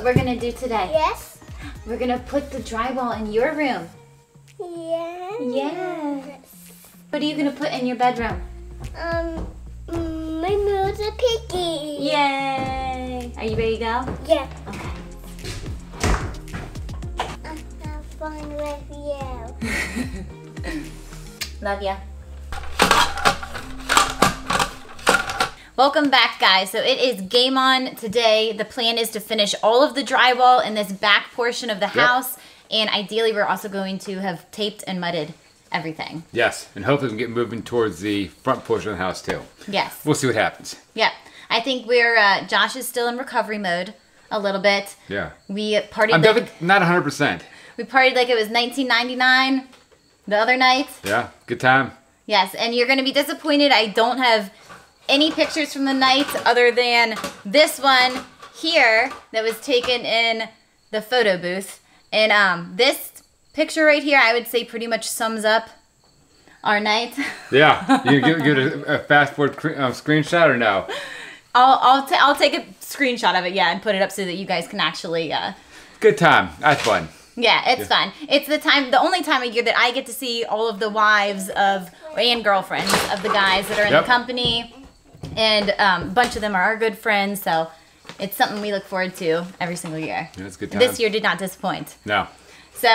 what we're gonna do today? Yes. We're gonna put the drywall in your room. Yes. Yes. What are you gonna put in your bedroom? My music piggy. Yay! Are you ready to go? Yeah. Okay. I have fun with you. Love ya. Welcome back, guys. So it is game on today. The plan is to finish all of the drywall in this back portion of the house. And ideally, we're also going to have taped and mudded everything. Yes, and hopefully we can get moving towards the front portion of the house too. Yes. We'll see what happens. Yeah. I think we're, Josh is still in recovery mode a little bit. Yeah. We partied I'm like, definitely not 100%. we partied like it was 1999 the other night. Yeah, good time. Yes, and you're going to be disappointed. I don't have any pictures from the night other than this one here that was taken in the photo booth. And this picture right here, I would say pretty much sums up our night. Yeah, you give it a fast forward screenshot or no? I'll take a screenshot of it, yeah, and put it up so that you guys can actually... Good time. That's fun. Yeah, it's fun. It's the only time of year that I get to see all of the wives and girlfriends of the guys that are in the company. And a bunch of them are our good friends, so it's something we look forward to every single year. Yeah, it's a good time. This year did not disappoint. No. So,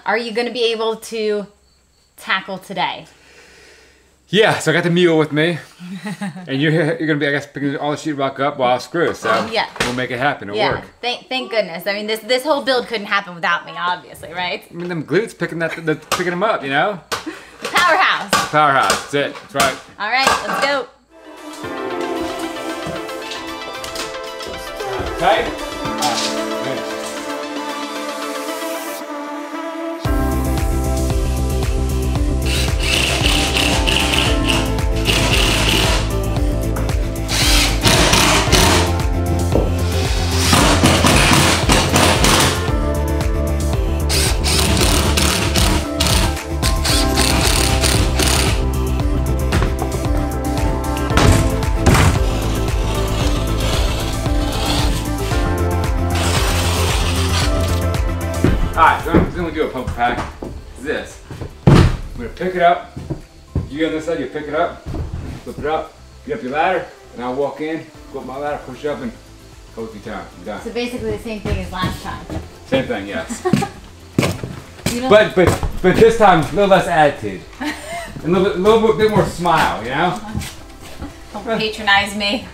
are you going to be able to tackle today? Yeah, so I got the mule with me. And you're going to be, I guess, picking all the sheetrock up while I screw. So we'll make it happen. It'll work. Thank goodness. I mean, this whole build couldn't happen without me, obviously, right? I mean, them glutes picking them up, you know? The powerhouse. Powerhouse. That's it. That's right. All right, let's go. Okay. Alright, so I'm gonna do a pump pack. This. I'm gonna pick it up. You on this side, you pick it up, flip it up, get up your ladder, and I'll walk in, go up my ladder, push up, and go with your time. I'm done. So basically the same thing as last time. Same thing, yes. but this time a little less attitude. A little bit more smile, you know? Don't patronize me.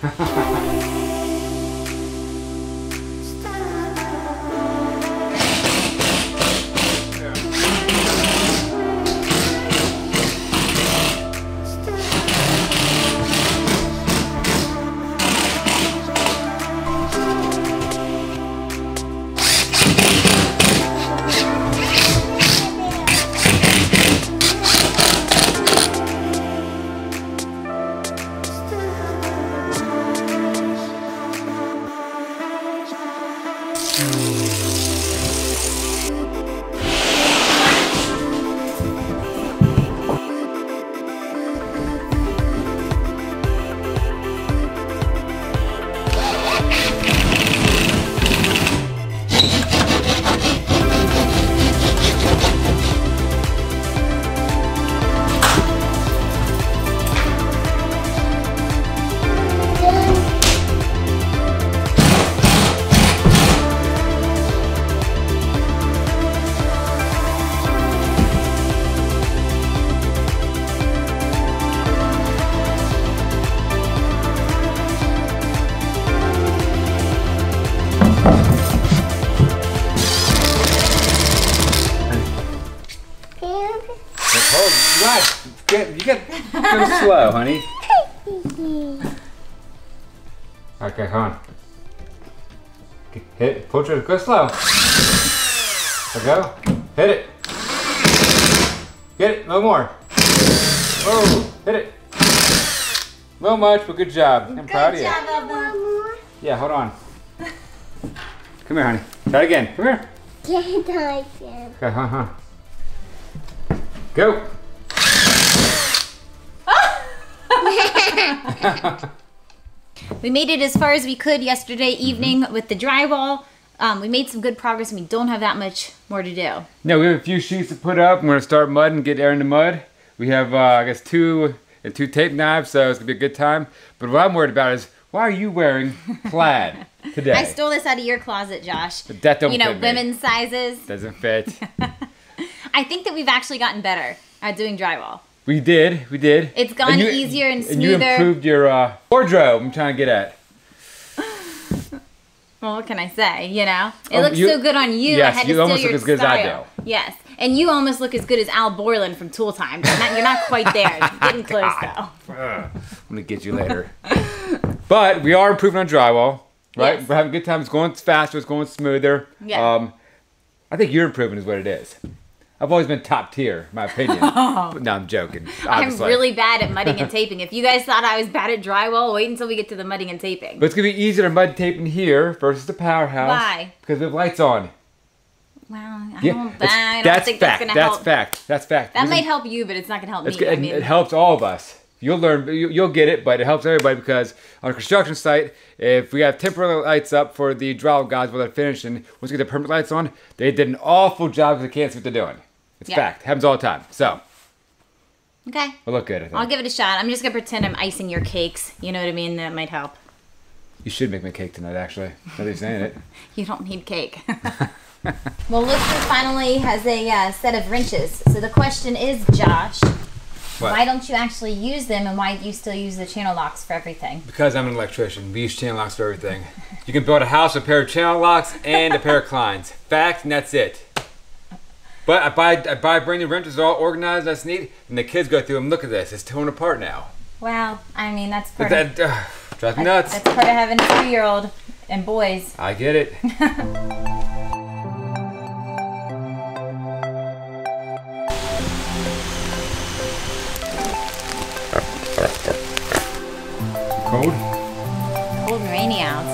You get go slow, honey. Okay, come on. Hit it. Pull it. Go slow. There we go. Hit it. Get it. No more. Oh, hit it. Not much, but good job. I'm proud of you. Good job, Elva. Yeah, hold on. Come here, honey. Try it again. Come here. Okay, Go. We made it as far as we could yesterday evening with the drywall. we made some good progress and we don't have that much more to do. No, we have a few sheets to put up. I'm gonna start mudding, get air in the mud. We have, I guess, two tape knives, so it's gonna be a good time. But what I'm worried about is, why are you wearing plaid today? I stole this out of your closet, Josh. But that don't You know, fit me. women's sizes. Doesn't fit. I think that we've actually gotten better at doing drywall. We did. It's gone easier and And you smoother. improved your wardrobe, I'm trying to get at. Well, what can I say, you know? It Oh, looks so good on you, yes, I had you to steal almost your look as good as I style. Yes, and you almost look as good as Al Borland from Tool Time. You're not quite there. Getting close, though. I'm gonna get you later. But we are improving on drywall, right? Yes. We're having a good time. It's going faster. It's going smoother. Yeah. I think you're improving is what it is. I've always been top tier, in my opinion. But no, I'm joking. I'm Obviously. really bad at mudding and taping. If you guys thought I was bad at drywall, wait until we get to the mudding and taping. But it's gonna be easier to mud tape in here versus the powerhouse. Why? Because we have lights on. Well, I Yeah, don't that's think fact. that's going to That's help. fact. That's fact. That Reason- might help you, but it's not going to help It's me. good. I mean, It helps all of us. You'll learn, you'll get it, but it helps everybody because on a construction site, if we have temporary lights up for the drywall guys while they're finishing, once we get the permanent lights on, they did an awful job because they can't see what they're doing. It's Yeah. fact. Happens all the time. So, okay. we'll look good, I think. I'll give it a shot. I'm just going to pretend I'm icing your cakes. You know what I mean? That might help. You should make me a cake tonight, actually. Now that you're saying it. You don't need cake. Well, Luke finally has a set of wrenches. So the question is, Josh, What? why don't you actually use them and why do you still use the channel locks for everything? Because I'm an electrician. We use channel locks for everything. You can build a house with a pair of channel locks and a pair of Kleins. Fact, and that's it. But I buy brand new wrenches, all organized as neat, and the kids go through them. Look at this, it's torn apart now. Well, I mean, that's But part of, that drives me nuts. that's part of having a 2-year-old and boys. I get it. Cold? Cold and rainy out.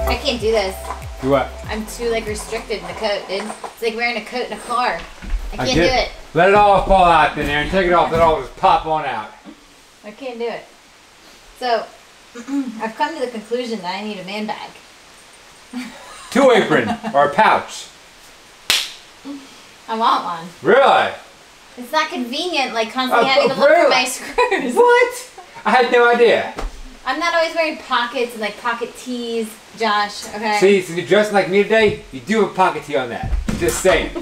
I can't do this. Do what? I'm too restricted in the coat, dude. It's like wearing a coat in a car. I can't do get it. Let it all fall out then, Aaron. Take it off, let it all just pop on out. I can't do it. So, I've come to the conclusion that I need a man bag. 2 apron or a pouch. I want one. Really? It's not convenient, constantly Oh, having to look for really? my screws. What? I had no idea. I'm not always wearing pockets and pocket tees, Josh. Okay. See, since you're dressing like me today, you do have a pocket tee on that. Just saying.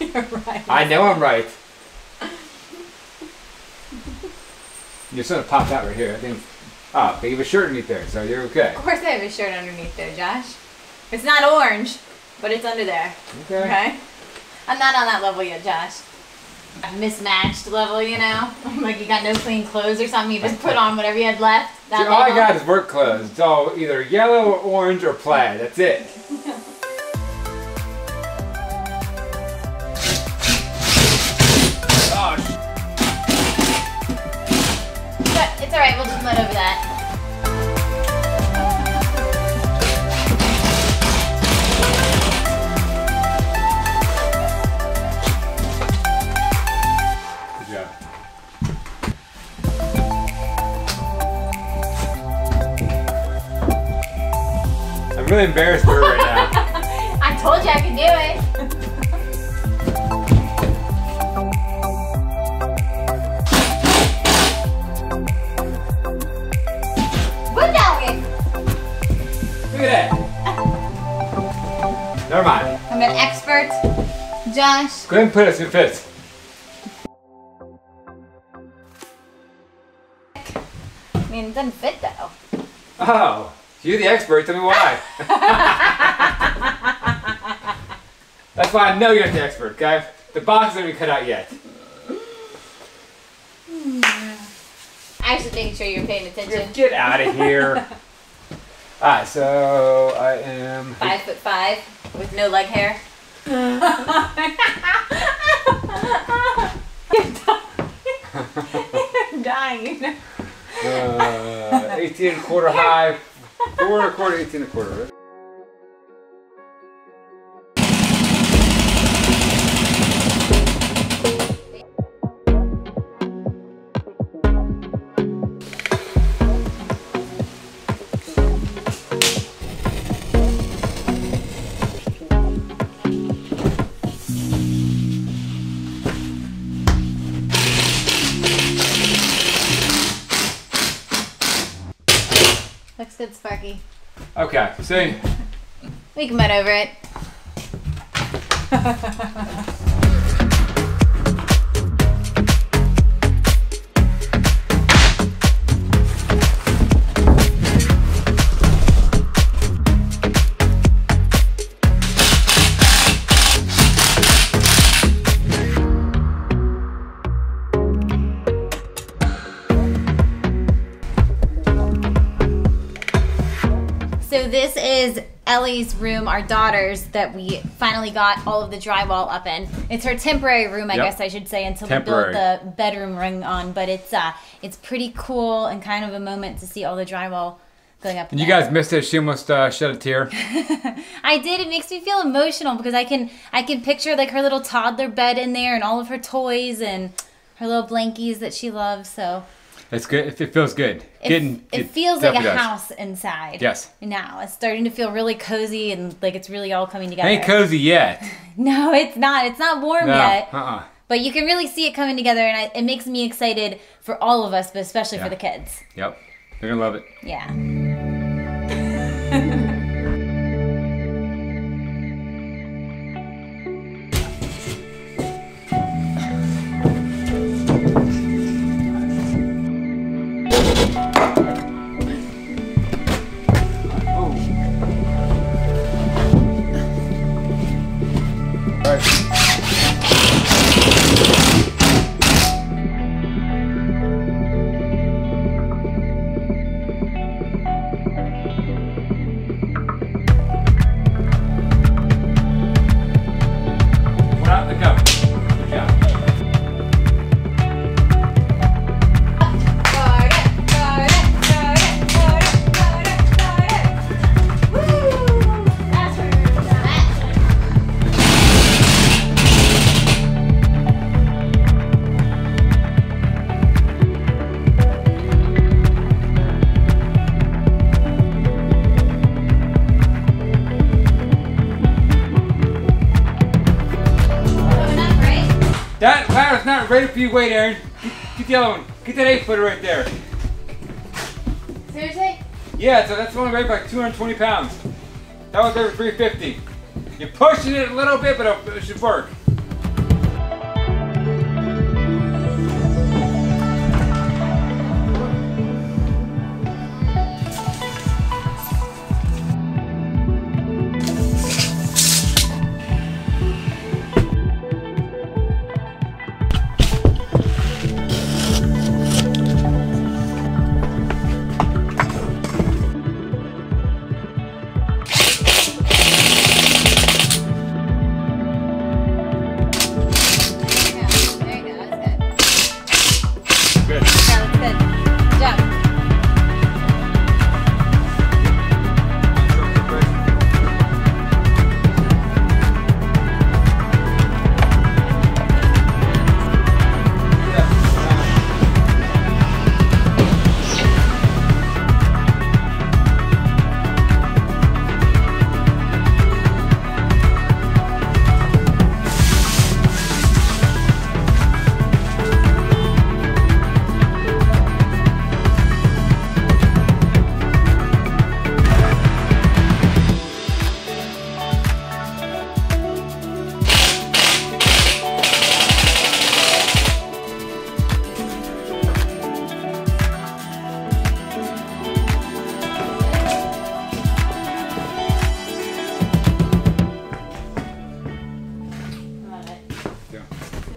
You're right. I know I'm right. You're sort of popped out right here. I think. Oh, but you have a shirt underneath there, so you're okay. Of course I have a shirt underneath there, Josh. It's not orange, but it's under there. Okay. Okay? I'm not on that level yet, Josh. A mismatched level, you know? Like you got no clean clothes or something, you just put on whatever you had left. That See, all I level. got is work clothes. It's all either yellow or orange or plaid. That's it. Oh, But it's alright, we'll just mud over that. good job. I'm really embarrassed for her right now. I told you I could do it. Good doggy. Look at that. Never mind. I'm an expert, Josh. Go ahead and put it so it fits. I mean, it doesn't fit though. Oh, you're the expert. Tell me why. That's why I know you're not the expert, okay? The box isn't even cut out yet. I was just making sure you're paying attention. Get out of here. Alright, so I am... 5'5" with no leg hair. You're dying. 18 and a quarter high, 4 and a quarter, 18 and a quarter, right? good, Sparky. Okay, see? We can run over it. So this is Ellie's room, our daughter's, that we finally got all of the drywall up in. It's her temporary room, I guess I should say, until we build the bedroom ring on. But it's pretty cool and kind of a moment to see all the drywall going up. And you guys missed it. She almost shed a tear. I did. It makes me feel emotional because I can picture like her little toddler bed in there and all of her toys and her little blankies that she loves. So. It's good. It feels good. It feels like a house inside. Yes. Now it's starting to feel really cozy and like it's really all coming together. Ain't cozy yet. No, it's not. It's not warm yet. Uh-uh. But you can really see it coming together, and it makes me excited for all of us, but especially for the kids. Yep. They're gonna love it. Yeah. That ladder's not ready for you. Wait, Aaron. Get the other one. Get that 8-footer right there. Seriously? Yeah, so that's only weighed like 220 pounds. That was over 350. You're pushing it a little bit, but it should work.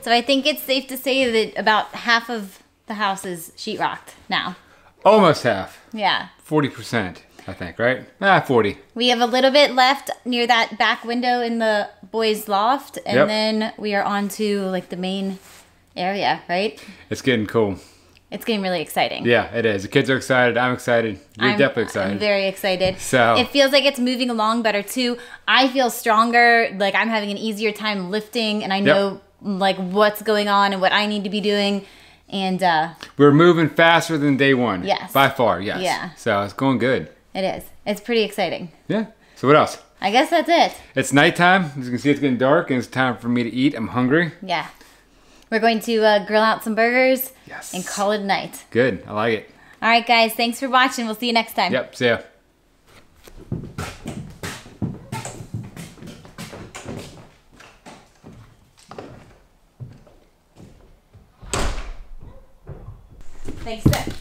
So I think it's safe to say that about half of the house is sheetrocked now. Almost half. Yeah. 40%, I think, right? 40. We have a little bit left near that back window in the boys' loft, and then we are on to like the main area, right? It's getting cool. It's getting really exciting. Yeah, it is. The kids are excited. I'm excited. You're definitely excited. I'm very excited. So it feels like it's moving along better too. I feel stronger. Like I'm having an easier time lifting, and I know like what's going on and what I need to be doing. And we're moving faster than day one. Yes. By far, yes. Yeah. So it's going good. It is. It's pretty exciting. Yeah. So what else? I guess that's it. It's nighttime. As you can see, it's getting dark, and it's time for me to eat. I'm hungry. Yeah. We're going to grill out some burgers Yes. and call it a night. Good. I like it. All right, guys. Thanks for watching. We'll see you next time. Yep. See ya. Take a sip.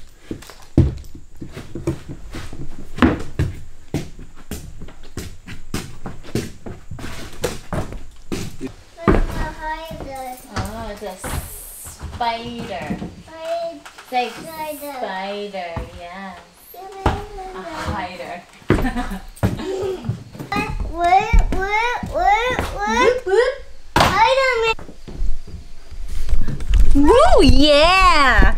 Oh, it's a spider. Say spider, yeah. A hider. Whoop, whoop. Woo, yeah!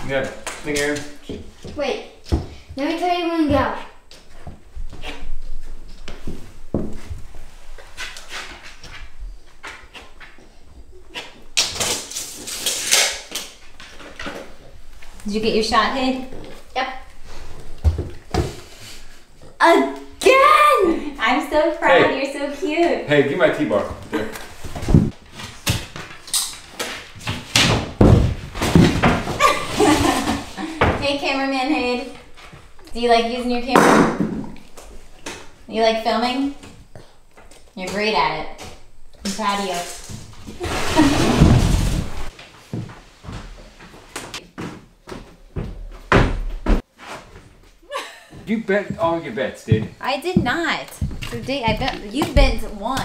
Yeah, thing here. Wait, let me tell you when to go. Did you get your shot, Hayden? Yep. Again! I'm so proud. Hey. You're so cute. Hey, give me my T-bar. There. Hey, cameraman Hayden. Do you like using your camera? You like filming? You're great at it. I'm proud of you. You bet all your bets, dude. I did not. So I bet you bent one.